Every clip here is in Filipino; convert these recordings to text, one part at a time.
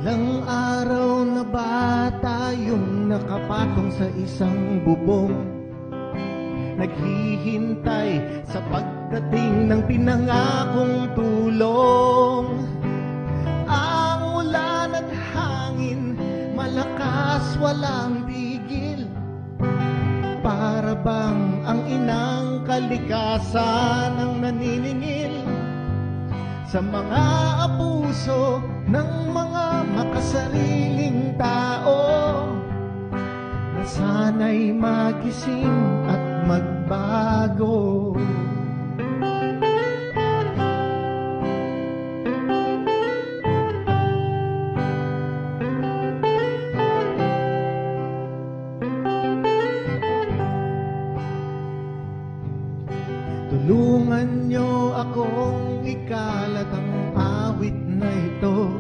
Ilang araw na ba tayong nakapatong sa isang bubong, naghihintay sa pagdating ng pinangakong tulong. Ang ulan at hangin, malakas walang tigil, para bang ang inang kalikasan ang naniningil sa mga puso ng mga makasariling tao na sana'y magising at magbago. Tulungan niyo akong ikalat ang awit na ito,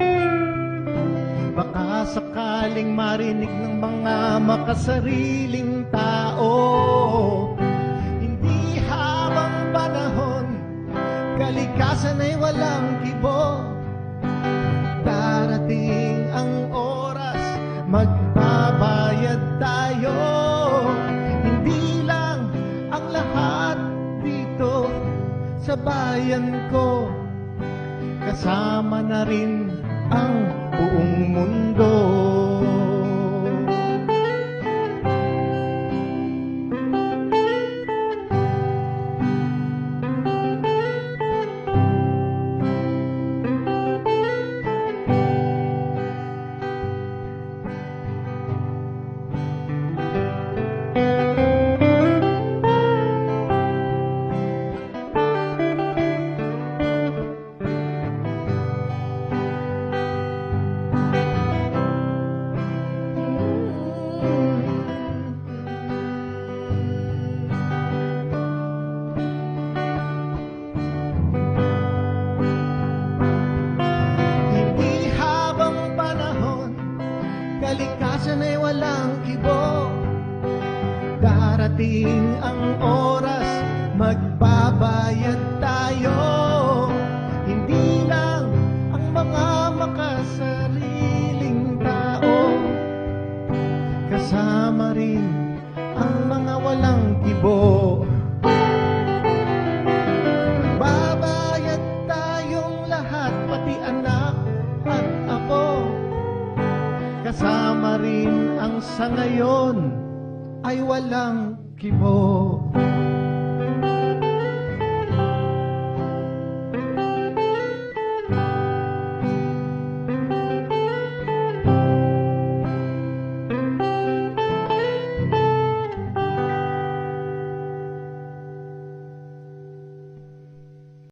baka sakaling marinig ng mga makasariling tao. Hindi habang panahon, kalikasan ay walang kibo. Darating ang oras, magbabayad tayo. Hindi lang ang lahat dito sa bayan ko, kasama na rin ang buong mundo. Kalikasan ay walang kibo. Darating ang oras, magbabayad tayo. Hindi lang ang mga makasariling tao, kasama rin ang mga walang kibo. Babayad tayong lahat, pati anak at apo, kasama rin ang sa ngayon ay walang kibo.